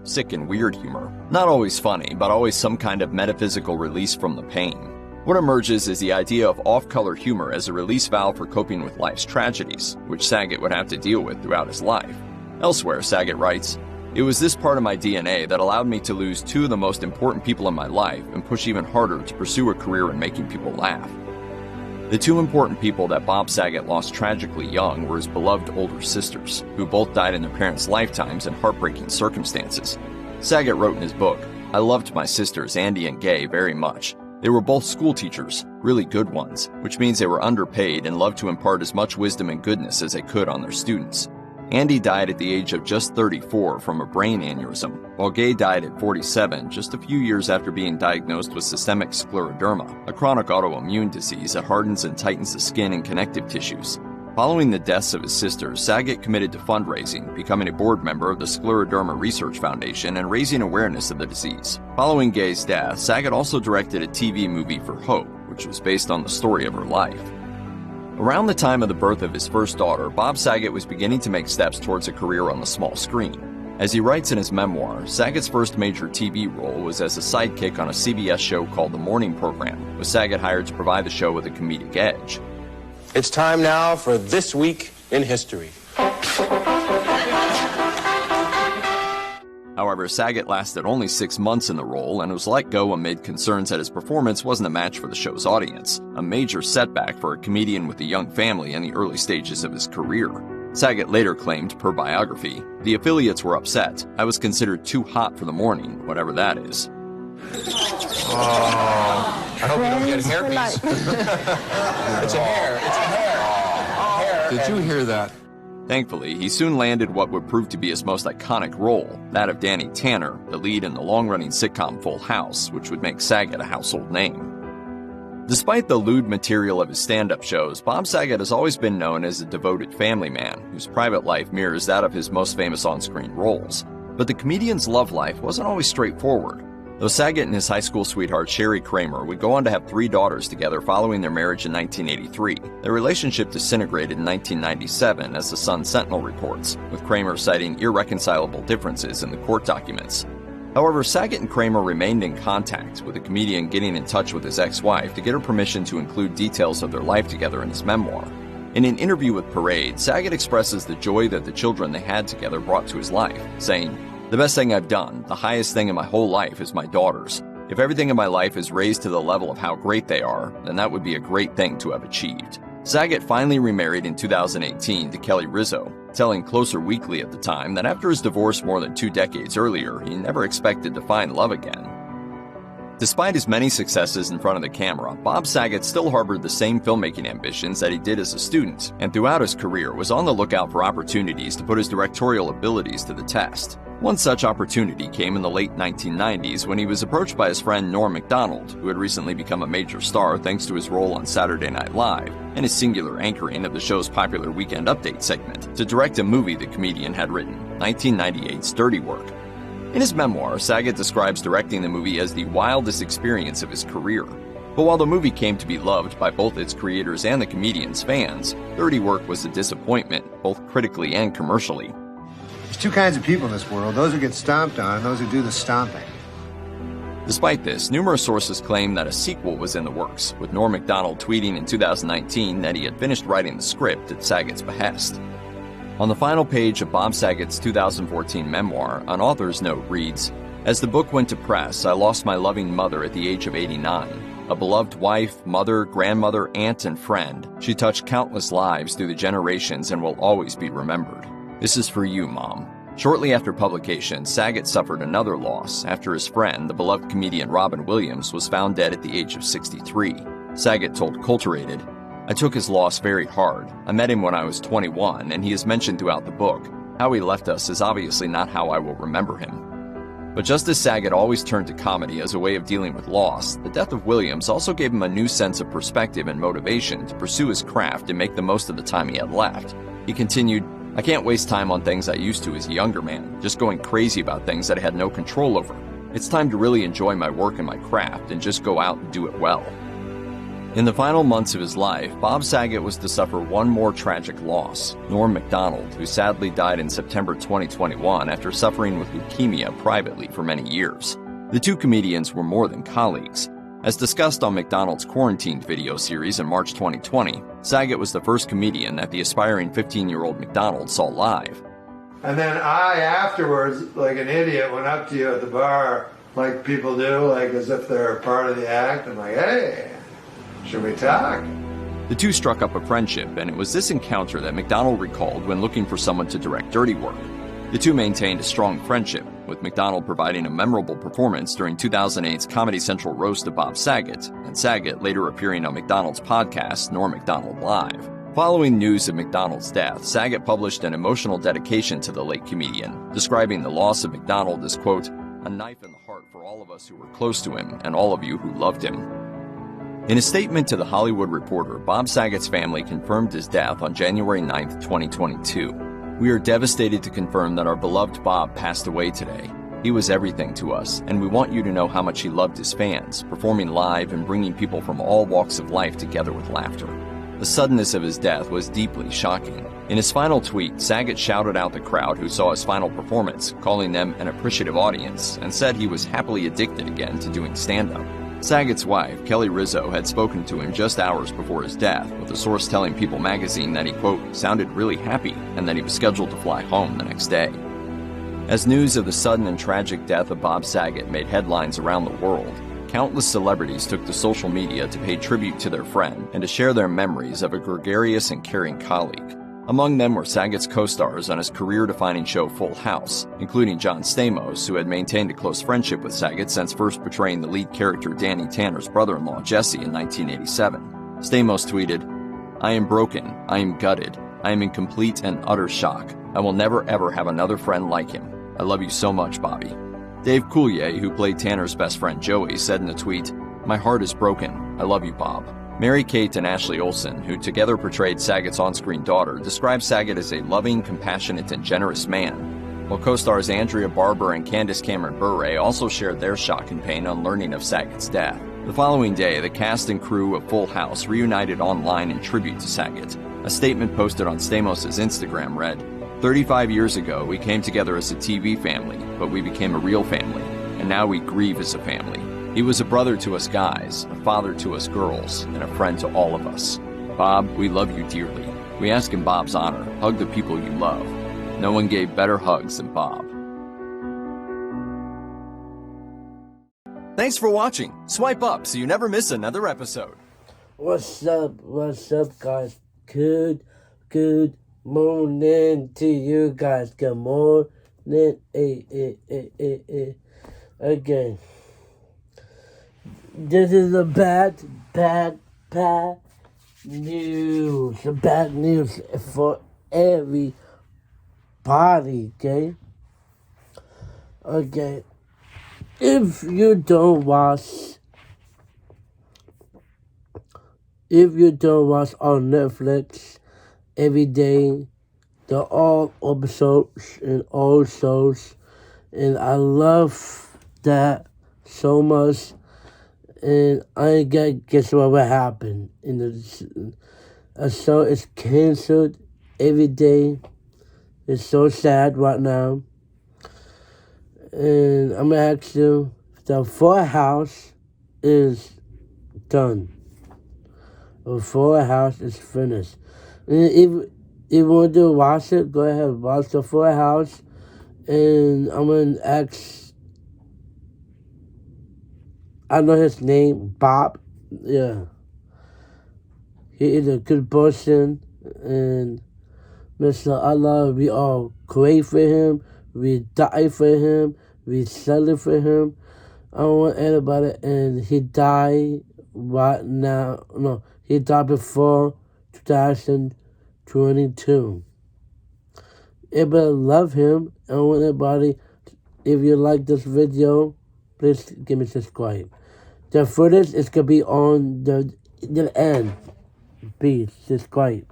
sick and weird humor. Not always funny, but always some kind of metaphysical release from the pain. What emerges is the idea of off-color humor as a release valve for coping with life's tragedies, which Saget would have to deal with throughout his life. Elsewhere, Saget writes, "It was this part of my DNA that allowed me to lose two of the most important people in my life and push even harder to pursue a career in making people laugh." The two important people that Bob Saget lost tragically young were his beloved older sisters, who both died in their parents' lifetimes in heartbreaking circumstances. Saget wrote in his book, "I loved my sisters, Andy and Gay, very much. They were both school teachers, really good ones, which means they were underpaid and loved to impart as much wisdom and goodness as they could on their students. Andy died at the age of just 34 from a brain aneurysm, while Gay died at 47 just a few years after being diagnosed with systemic scleroderma, a chronic autoimmune disease that hardens and tightens the skin and connective tissues." Following the deaths of his sisters, Saget committed to fundraising, becoming a board member of the Scleroderma Research Foundation and raising awareness of the disease. Following Gay's death, Saget also directed a TV movie for Hope, which was based on the story of her life. Around the time of the birth of his first daughter, Bob Saget was beginning to make steps towards a career on the small screen. As he writes in his memoir, Saget's first major TV role was as a sidekick on a CBS show called The Morning Program, with Saget hired to provide the show with a comedic edge. It's time now for This Week in History. However, Saget lasted only 6 months in the role and was let go amid concerns that his performance wasn't a match for the show's audience, a major setback for a comedian with a young family in the early stages of his career. Saget later claimed, per biography, "The affiliates were upset. I was considered too hot for the morning, whatever that is." Oh, I hope you don't get herpes. It's a hair. It's a hair. Did you hear that? Thankfully, he soon landed what would prove to be his most iconic role, that of Danny Tanner, the lead in the long-running sitcom Full House, which would make Saget a household name. Despite the lewd material of his stand-up shows, Bob Saget has always been known as a devoted family man, whose private life mirrors that of his most famous on-screen roles. But the comedian's love life wasn't always straightforward. Though Saget and his high school sweetheart Sherry Kramer would go on to have 3 daughters together following their marriage in 1983, their relationship disintegrated in 1997, as the Sun-Sentinel reports, with Kramer citing irreconcilable differences in the court documents. However, Saget and Kramer remained in contact, with the comedian getting in touch with his ex-wife to get her permission to include details of their life together in his memoir. In an interview with Parade, Saget expresses the joy that the children they had together brought to his life, saying, "The best thing I've done, the highest thing in my whole life, is my daughters. If everything in my life is raised to the level of how great they are, then that would be a great thing to have achieved." Saget finally remarried in 2018 to Kelly Rizzo, telling Closer Weekly at the time that after his divorce more than 2 decades earlier, he never expected to find love again. Despite his many successes in front of the camera, Bob Saget still harbored the same filmmaking ambitions that he did as a student, and throughout his career was on the lookout for opportunities to put his directorial abilities to the test. One such opportunity came in the late 1990s when he was approached by his friend Norm Macdonald, who had recently become a major star thanks to his role on Saturday Night Live and his singular anchoring of the show's popular Weekend Update segment, to direct a movie the comedian had written, 1998's Dirty Work. In his memoir, Saget describes directing the movie as the wildest experience of his career. But while the movie came to be loved by both its creators and the comedian's fans, Dirty Work was a disappointment, both critically and commercially. There's 2 kinds of people in this world, those who get stomped on and those who do the stomping. Despite this, numerous sources claim that a sequel was in the works, with Norm Macdonald tweeting in 2019 that he had finished writing the script at Saget's behest. On the final page of Bob Saget's 2014 memoir, an author's note reads, "As the book went to press, I lost my loving mother at the age of 89. A beloved wife, mother, grandmother, aunt, and friend, she touched countless lives through the generations and will always be remembered. This is for you, Mom." Shortly after publication, Saget suffered another loss after his friend, the beloved comedian Robin Williams, was found dead at the age of 63. Saget told Culturated, "I took his loss very hard. I met him when I was 21, and he is mentioned throughout the book. How he left us is obviously not how I will remember him." But just as Saget always turned to comedy as a way of dealing with loss, the death of Williams also gave him a new sense of perspective and motivation to pursue his craft and make the most of the time he had left. He continued, "I can't waste time on things I used to as a younger man, just going crazy about things that I had no control over. It's time to really enjoy my work and my craft and just go out and do it well." In the final months of his life, Bob Saget was to suffer one more tragic loss: Norm Macdonald, who sadly died in September 2021 after suffering with leukemia privately for many years. The two comedians were more than colleagues. As discussed on Macdonald's Quarantined video series in March 2020, Saget was the first comedian that the aspiring 15-year-old Macdonald saw live. And then I, afterwards, like an idiot, went up to you at the bar, like people do, like as if they're a part of the act. I'm like, hey, should we talk? The two struck up a friendship, and it was this encounter that Macdonald recalled when looking for someone to direct Dirty Work. The two maintained a strong friendship, with Macdonald providing a memorable performance during 2008's Comedy Central roast of Bob Saget, and Saget later appearing on Macdonald's podcast, Norm Macdonald Live. Following news of Macdonald's death, Saget published an emotional dedication to the late comedian, describing the loss of Macdonald as, quote, a knife in the heart for all of us who were close to him and all of you who loved him. In a statement to The Hollywood Reporter, Bob Saget's family confirmed his death on January 9, 2022. We are devastated to confirm that our beloved Bob passed away today. He was everything to us, and we want you to know how much he loved his fans, performing live and bringing people from all walks of life together with laughter. The suddenness of his death was deeply shocking. In his final tweet, Saget shouted out the crowd who saw his final performance, calling them an appreciative audience, and said he was happily addicted again to doing stand-up. Saget's wife, Kelly Rizzo, had spoken to him just hours before his death, with a source telling People magazine that he, quote, sounded really happy and that he was scheduled to fly home the next day. As news of the sudden and tragic death of Bob Saget made headlines around the world, countless celebrities took to social media to pay tribute to their friend and to share their memories of a gregarious and caring colleague. Among them were Saget's co-stars on his career-defining show Full House, including John Stamos, who had maintained a close friendship with Saget since first portraying the lead character Danny Tanner's brother-in-law Jesse in 1987. Stamos tweeted, I am broken, I am gutted, I am in complete and utter shock. I will never ever have another friend like him. I love you so much, Bobby. Dave Coulier, who played Tanner's best friend Joey, said in a tweet, my heart is broken, I love you, Bob. Mary-Kate and Ashley Olsen, who together portrayed Saget's on-screen daughter, described Saget as a loving, compassionate, and generous man, while co-stars Andrea Barber and Candace Cameron Bure also shared their shock and pain on learning of Saget's death. The following day, the cast and crew of Full House reunited online in tribute to Saget. A statement posted on Stamos' Instagram read, 35 years ago, we came together as a TV family, but we became a real family, and now we grieve as a family. He was a brother to us guys, a father to us girls, and a friend to all of us. Bob, we love you dearly. We ask in Bob's honor, hug the people you love. No one gave better hugs than Bob. Thanks for watching. Swipe up so you never miss another episode. What's up, guys? Good morning to you guys. Good morning. Again. This is a bad news. Bad news for everybody, okay? Okay. If you don't watch on Netflix every day, they're all episodes and all shows, and I love that so much. And I guess what will happen. A show is canceled every day. It's so sad right now. And I'm going to ask you, the Full House is done. The Full House is finished. And if you want to watch it, go ahead, watch the Full House. And I'm going to ask, I know his name, Bob. Yeah. He is a good person. And Mr. Allah, we all pray for him. We die for him. We celebrate for him. I don't want anybody. And he died right now. No, he died before 2022. Everybody love him. I want everybody, if you like this video, please give me subscribe. The footage is going to be on the end. Please subscribe.